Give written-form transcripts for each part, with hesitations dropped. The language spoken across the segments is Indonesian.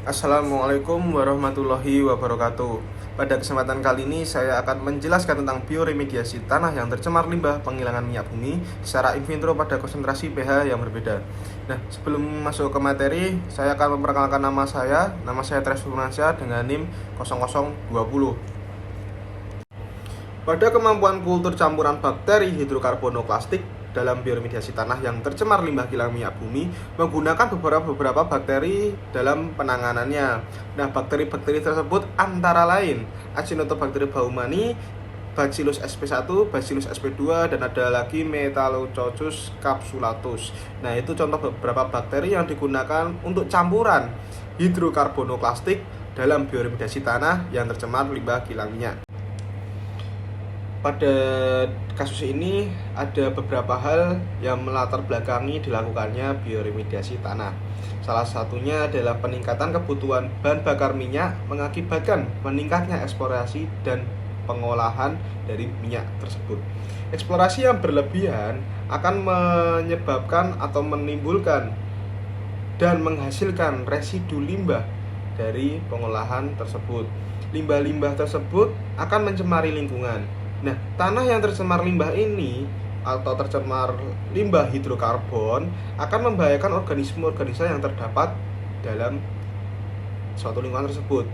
Assalamualaikum warahmatullahi wabarakatuh. Pada kesempatan kali ini saya akan menjelaskan tentang bioremediasi tanah yang tercemar limbah penghilangan minyak bumi secara in vitro pada konsentrasi pH yang berbeda. Nah, sebelum masuk ke materi, saya akan memperkenalkan nama saya. Nama saya Tres Furmansyah dengan NIM 0020. Pada kemampuan kultur campuran bakteri hidrokarbonoklastik dalam bioremediasi tanah yang tercemar limbah kilang minyak bumi menggunakan beberapa bakteri dalam penanganannya. Nah, bakteri-bakteri tersebut antara lain Acinetobacter baumannii, Bacillus sp1, Bacillus sp2, dan ada lagi Metallococcus capsulatus. Nah, itu contoh beberapa bakteri yang digunakan untuk campuran hidrokarbonoklastik dalam bioremediasi tanah yang tercemar limbah kilang minyak. Pada kasus ini ada beberapa hal yang melatar belakangi dilakukannya bioremediasi tanah. Salah satunya adalah peningkatan kebutuhan bahan bakar minyak mengakibatkan meningkatnya eksplorasi dan pengolahan dari minyak tersebut. Eksplorasi yang berlebihan akan menyebabkan atau menimbulkan dan menghasilkan residu limbah dari pengolahan tersebut. Limbah-limbah tersebut akan mencemari lingkungan. Nah, tanah yang tercemar limbah ini atau tercemar limbah hidrokarbon akan membahayakan organisme-organisme yang terdapat dalam suatu lingkungan tersebut,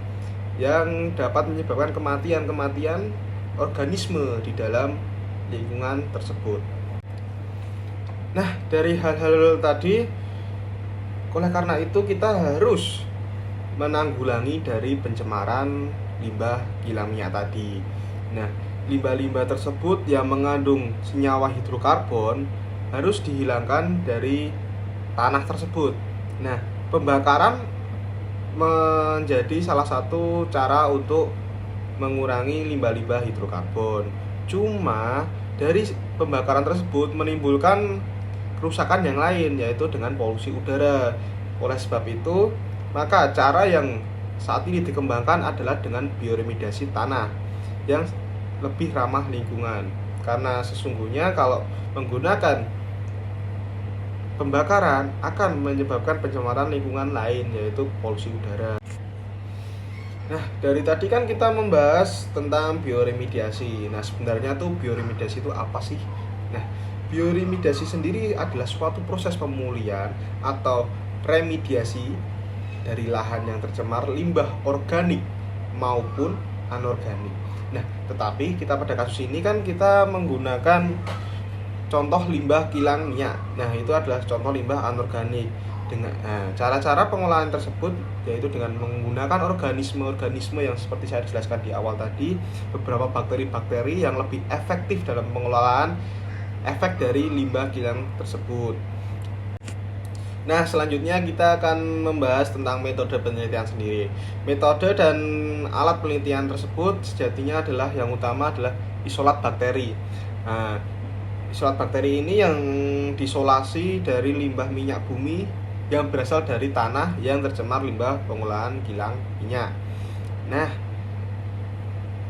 yang dapat menyebabkan kematian organisme di dalam lingkungan tersebut. Nah, dari hal-hal tadi, oleh karena itu kita harus menanggulangi dari pencemaran limbah kilang minyak tadi. Nah, limbah-limbah tersebut yang mengandung senyawa hidrokarbon harus dihilangkan dari tanah tersebut. Nah, pembakaran menjadi salah satu cara untuk mengurangi limbah-limbah hidrokarbon. Cuma dari pembakaran tersebut menimbulkan kerusakan yang lain, yaitu dengan polusi udara. Oleh sebab itu, maka cara yang saat ini dikembangkan adalah dengan bioremediasi tanah yang lebih ramah lingkungan, karena sesungguhnya kalau menggunakan pembakaran akan menyebabkan pencemaran lingkungan lain, yaitu polusi udara. Nah, dari tadi kan kita membahas tentang bioremediasi. Nah, sebenarnya tuh bioremediasi itu apa sih? Nah, bioremediasi sendiri adalah suatu proses pemulihan atau remediasi dari lahan yang tercemar limbah organik maupun anorganik. Nah, tetapi kita pada kasus ini kan kita menggunakan contoh limbah kilang minyak. Nah, itu adalah contoh limbah anorganik. Dengan cara-cara pengolahan tersebut yaitu dengan menggunakan organisme-organisme yang seperti saya jelaskan di awal tadi, beberapa bakteri-bakteri yang lebih efektif dalam pengelolaan efek dari limbah kilang tersebut. Nah, selanjutnya kita akan membahas tentang metode penelitian sendiri. Metode dan alat penelitian tersebut sejatinya adalah yang utama adalah isolat bakteri. Nah, isolat bakteri ini yang diisolasi dari limbah minyak bumi yang berasal dari tanah yang tercemar limbah pengolahan kilang minyak. Nah,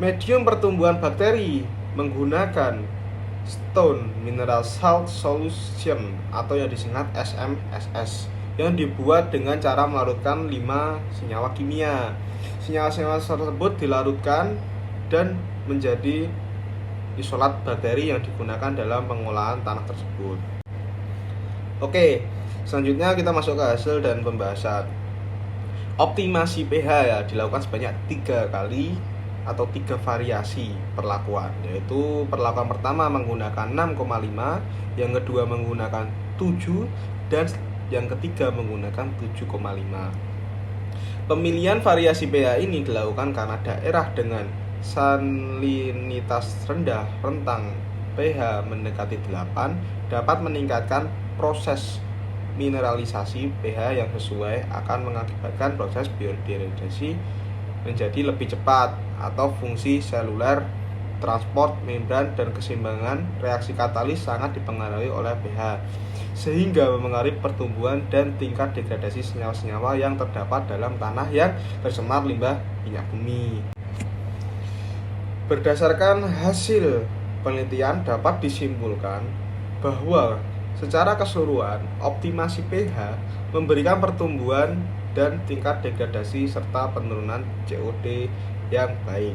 medium pertumbuhan bakteri menggunakan Stone Mineral Salt Solution atau yang disingkat SMSS, yang dibuat dengan cara melarutkan 5 senyawa kimia. Senyawa-senyawa tersebut dilarutkan dan menjadi isolat bakteri yang digunakan dalam pengolahan tanah tersebut. Oke, selanjutnya kita masuk ke hasil dan pembahasan. Optimasi pH ya dilakukan sebanyak 3 kali atau 3 variasi perlakuan, yaitu perlakuan pertama menggunakan 6,5, yang kedua menggunakan 7, dan yang ketiga menggunakan 7,5. Pemilihan variasi pH ini dilakukan karena daerah dengan salinitas rendah rentang pH mendekati 8 dapat meningkatkan proses mineralisasi pH yang sesuai akan mengakibatkan proses biodegradasi menjadi lebih cepat atau fungsi seluler, transport, membran, dan keseimbangan reaksi katalis sangat dipengaruhi oleh pH, sehingga mempengaruhi pertumbuhan dan tingkat degradasi senyawa-senyawa yang terdapat dalam tanah yang tercemar limbah minyak bumi. Berdasarkan hasil penelitian dapat disimpulkan bahwa secara keseluruhan optimasi pH memberikan pertumbuhan dan tingkat degradasi serta penurunan COD yang baik.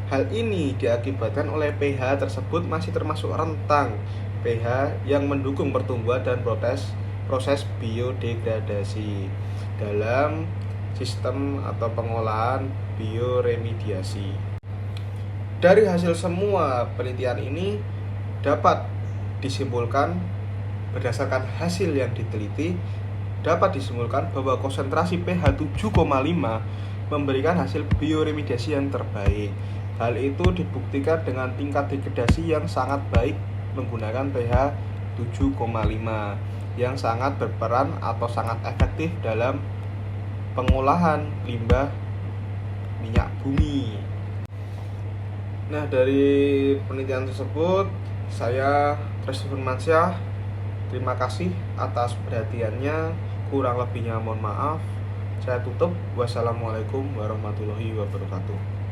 Hal ini diakibatkan oleh pH tersebut masih termasuk rentang pH yang mendukung pertumbuhan dan proses biodegradasi dalam sistem atau pengolahan bioremediasi. Dari hasil semua penelitian ini dapat disimpulkan berdasarkan hasil yang diteliti dapat disimpulkan bahwa konsentrasi pH 7,5 memberikan hasil bioremediasi yang terbaik. Hal itu dibuktikan dengan tingkat degradasi yang sangat baik menggunakan pH 7,5 yang sangat berperan atau sangat efektif dalam pengolahan limbah minyak bumi. Nah, dari penelitian tersebut saya Tristan Firmansyah, terima kasih atas perhatiannya. Kurang lebihnya mohon maaf. Saya tutup. Wassalamualaikum warahmatullahi wabarakatuh.